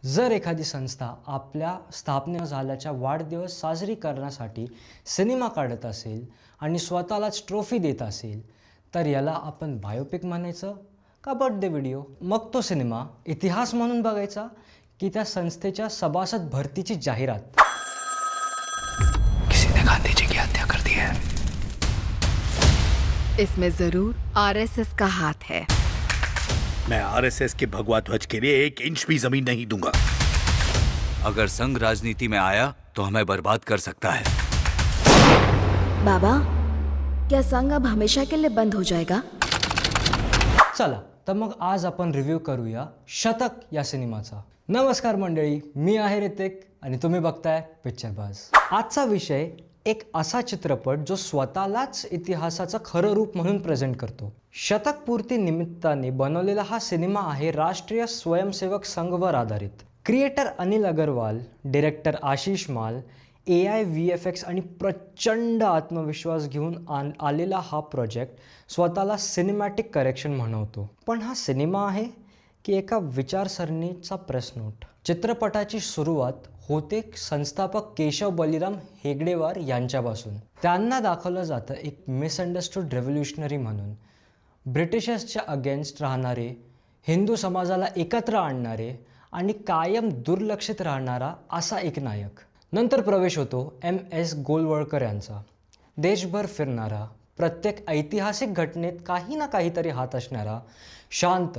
जर एखादी संस्था आपल्या स्थापना झाल्याच्या वाढदिवस साजरी करण्यासाठी सिनेमा काढत असेल आणि स्वतःलाच ट्रॉफी देत असेल तर याला आपण बायोपिक म्हणायचं का बर्थडे व्हिडिओ? मग तो सिनेमा इतिहास म्हणून बघायचा की त्या संस्थेच्या सभासद भरतीची जाहिरात? किसी ने गांधी जी की हत्या कर दी है। इसमें जरूर आरएसएस का हाथ है। मैं आरएसएस के भगवा ध्वज के लिए 1 इंच भी जमीन नहीं दूंगा। अगर संघ राजनीति में आया तो हमें बर्बाद कर सकता है। बाबा, क्या संघ अब हमेशा के लिए बंद हो जाएगा? चला तर मग आज आपण रिव्ह्यू करूया शतक या सिनेमाचा। नमस्कार मंडळी, मी आहे ऋतिक आणि तुम्ही बघताय पिक्चरबाज। आजचा विषय एक असा चित्रपट जो स्वतःलाच इतिहासाचं खरं रूप म्हणून प्रेझेंट करतो। शतक पूर्ती निमित्ताने बनवलेला हा सिनेमा आहे राष्ट्रीय स्वयंसेवक संघवर आधारित। क्रिएटर अनिल अगरवाल, डायरेक्टर आशिष माल, AI VFX आणि प्रचंड आत्मविश्वास घेऊन आलेला हा प्रोजेक्ट स्वतःला सिनेमॅटिक करेक्शन म्हणवतो। पण हा सिनेमा आहे की एका विचारसरणीचा प्रेस नोट? चित्रपटाची सुरुवात होते संस्थापक केशव बलिराम हेगडेवार यांच्यापासून। त्यांना दाखवलं जातं एक मिसअंडरस्टूड रेव्होल्युशनरी म्हणून, ब्रिटिशर्सच्या अगेन्स्ट राहणारे, हिंदू समाजाला एकत्र आणणारे आणि कायम दुर्लक्षित राहणारा असा एक नायक। नंतर प्रवेश होतो MS गोलवळकर यांचा, देशभर फिरणारा, प्रत्येक ऐतिहासिक घटनेत काही ना काहीतरी हात असणारा शांत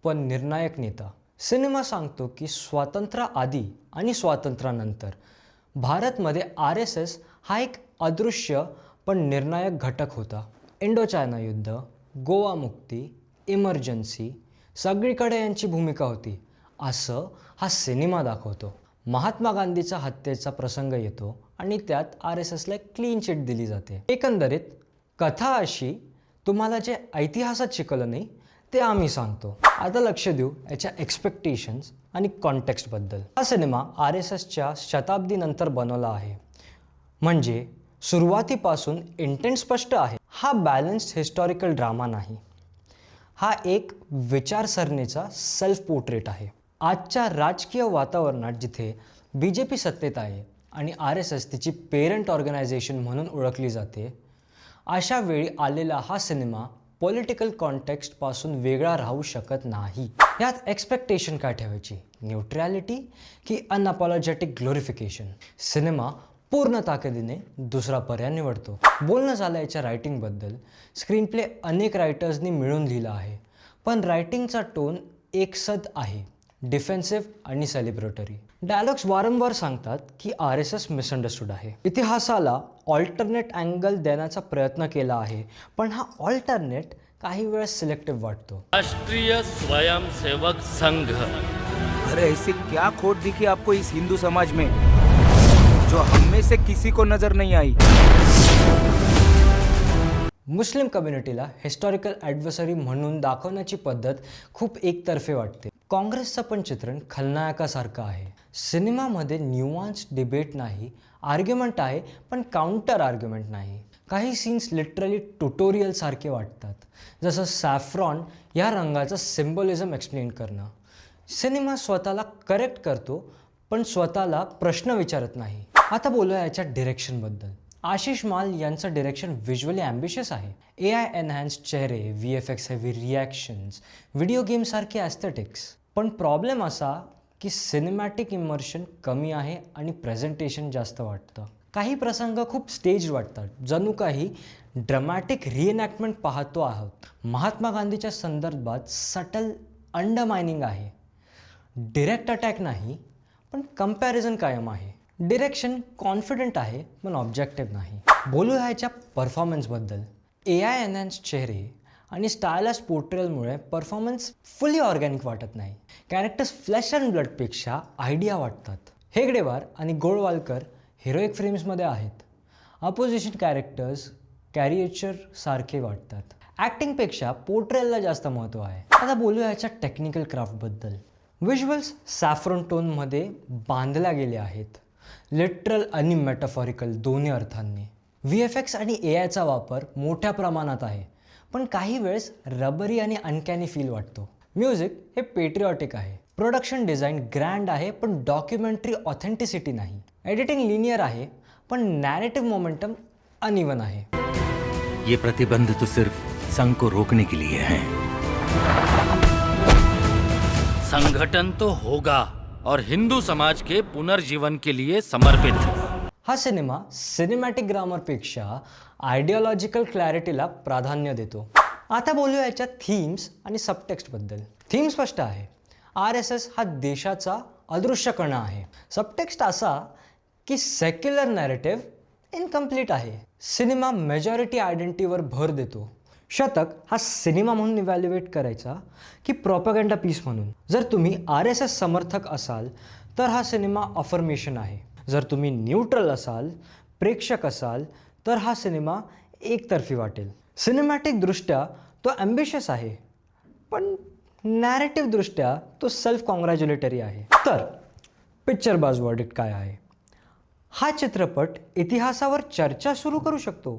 पण निर्णायक नेता। सिनेमा सांगतो की स्वातंत्र्याआधी आणि स्वातंत्र्यानंतर भारतमध्ये RSS हा एक अदृश्य पण निर्णायक घटक होता। इंडो चायना युद्ध, गोवा मुक्ती, इमर्जन्सी सगळीकडे यांची भूमिका होती असं हा सिनेमा दाखवतो। महात्मा गांधीच्या हत्येचा प्रसंग येतो आणि त्यात RSSला क्लीन चिट दिली जाते। एकंदरीत कथा अशी, तुम्हाला जे इतिहासात शिकवलं नाही ते आम्ही सांगतो। आता लक्ष देऊ याच्या एक्सपेक्टेशन्स आणि कॉन्टेक्स्टबद्दल। हा सिनेमा RSSच्या शताब्दीनंतर बनवला आहे, म्हणजे सुरुवातीपासून इंटेंट स्पष्ट आहे। हा बॅलन्स्ड हिस्टॉरिकल ड्रामा नाही, हा एक विचारसरणीचा सेल्फ पोर्ट्रेट आहे। आजच्या राजकीय वातावरणात जिथे BJP सत्तेत आहे आणि RSS तिची पेरंट ऑर्गनायझेशन म्हणून ओळखली जाते, अशा वेळी आलेला हा सिनेमा पॉलिटिकल कॉन्टेक्स्टपासून वेगळा राहू शकत नाही। यात एक्सपेक्टेशन काय ठेवायची? न्यूट्रॅलिटी की अनअपॉलॉजेटिक ग्लोरिफिकेशन? सिनेमा पूर्ण ताकदीने दुसरा पर्याय निवडतो। बोलणं झालं याच्या रायटिंगबद्दल। स्क्रीन प्ले अनेक रायटर्सनी मिळून लिहिला आहे, पण रायटिंगचा टोन एकसद आहे, डिफेन्सिव्ह आणि सेलिब्रेटरी। डायलॉग्स वारंवार सांगतात की RSS मिसअंडरस्टूड आहे। इतिहासाला ऑल्टरनेट अँगल देण्याचा प्रयत्न केला आहे, पण हा ऑल्टरनेट काही वेळेस सिलेक्टिव्ह वाटतो। राष्ट्रीय स्वयंसेवक संघ। अरे ऐसी क्या खोट दिखी आपको इस हिंदू समाज में जो हम में से किसी को नजर नहीं आई? मुस्लिम कम्युनिटीला हिस्टॉरिकल ॲडव्हर्सरी म्हणून दाखवण्याची पद्धत खूप एकतर्फे वाटते। काँग्रेसचं पण चित्रण खलनायकासारखं आहे। सिनेमामध्ये न्यूआन्स डिबेट नाही, आर्ग्युमेंट आहे पण काउंटर आर्ग्युमेंट नाही। काही सीन्स लिटरली ट्युटोरियल सारखे वाटतात, जसं सॅफ्रॉन या रंगाचं सिम्बॉलिझम एक्सप्लेन करणं। सिनेमा स्वतःला करेक्ट करतो पण स्वतःला प्रश्न विचारत नाही। आता बोलूया याच्या डिरेक्शनबद्दल। आशिष माल यांचं डिरेक्शन व्हिज्युअली ॲम्बिशियस आहे। AI एनहान्स्ड चेहरे, VFX हेवी रिॲक्शन्स, व्हिडिओ गेमसारखे ॲस्थेटिक्स। पण प्रॉब्लेम असा की सिनेमॅटिक इमर्शन कमी आहे आणि प्रेझेंटेशन जास्त वाटतं। काही प्रसंग खूप स्टेज वाटतात, जणू काही ड्रामॅटिक रिएनॅक्टमेंट पाहतो आहोत। महात्मा गांधीच्या संदर्भात सटल अंडरमायनिंग आहे, डिरेक्ट अटॅक नाही पण कंपॅरिझन कायम आहे। डिरेक्शन कॉन्फिडंट आहे पण ऑब्जेक्टिव्ह नाही। बोलूया ह्याच्या परफॉर्मन्सबद्दल। AI एनहान्स्ड चेहरे आणि स्टायलिश पोर्ट्रेलमुळे परफॉर्मन्स फुली ऑर्गॅनिक वाटत नाही। कॅरेक्टर्स फ्लॅश अँड ब्लडपेक्षा आयडिया वाटतात। हेगडेवार आणि गोळवालकर हिरोईक फ्रेम्समध्ये आहेत, अपोजिशन कॅरेक्टर्स कॅरिएचर सारखे वाटतात। ॲक्टिंगपेक्षा पोर्ट्रेलला जास्त महत्त्व आहे। आता बोलूया याच्या टेक्निकल क्राफ्टबद्दल। व्हिज्युअल्स सॅफ्रॉन टोनमध्ये बांधल्या गेले आहेत, लिटरल आणि मेटाफॉरिकल दोन्ही अर्थांनी। VFX आणि AIचा वापर मोठ्या प्रमाणात आहे, पण काही वेळेस रबरी आणि अनकॅनी फील वाटतो। म्युझिक हे पेट्रिऑटिक आहे, प्रोडक्शन डिझाईन ग्रँड आहे पण डॉक्युमेंटरी ऑथेंटिसिटी नाही. एडिटिंग लिनियर आहे पण नॅरेटिव्ह मोमेंटम अनइवन आहे. ये प्रतिबंध तो सिर्फ संघ को रोकने के लिए है. संगठन तो होगा और हिंदू समाज के पुनर्जीवन के लिए समर्पित. हा सिनेमा सिनेमॅटिक ग्रामरपेक्षा आयडिओलॉजिकल क्लॅरिटीला प्राधान्य देतो. आता बोलूया याच्या थीम्स आणि सबटेक्स्टबद्दल. थीम स्पष्ट आहे. RSS हा देशाचा अदृश्य कणा आहे. सबटेक्स्ट असा की सेक्युलर नॅरेटिव्ह इनकम्प्लीट आहे. सिनेमा मेजॉरिटी आयडेंटिटीवर भर देतो. शतक हा सिनेमा म्हणून इव्हॅल्युएट करायचा की प्रॉपगंडा पीस म्हणून. जर तुम्ही RSS समर्थक असाल तर हा सिनेमा अफर्मेशन आहे. जर तुम्ही न्यूट्रल असाल, प्रेक्षक असाल तर हा सिनेमा एकतर्फी वाटेल. सिनेमॅटिकदृष्ट्या तो ॲम्बिशियस आहे पण नॅरेटिव्हदृष्ट्या तो सेल्फ कॉंग्रॅच्युलेटरी आहे. तर पिक्चरबाज वर्डिक्ट काय आहे? हा चित्रपट इतिहासावर चर्चा सुरू करू शकतो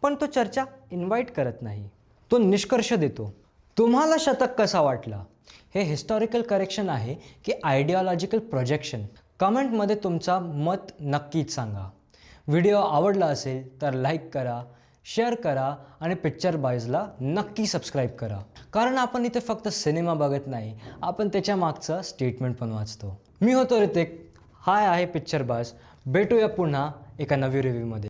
पण तो चर्चा इन्व्हाइट करत नाही. तो निष्कर्ष देतो. तुम्हाला शतक कसा वाटला? हे हिस्टॉरिकल करेक्शन आहे की आयडिओलॉजिकल प्रोजेक्शन? कमेंटमध्ये तुमचा मत नक्कीच सांगा. व्हिडिओ आवडला असेल तर लाईक करा, शेअर करा आणि पिक्चर बायजला नक्की सबस्क्राईब करा. कारण आपण इथे फक्त सिनेमा बघत नाही, आपण त्याच्या मागचं स्टेटमेंट पण वाचतो. मी होतो ऋतिक. हाय आहे पिक्चर बाज. भेटूया पुन्हा एका नवी रिव्ह्यूमध्ये.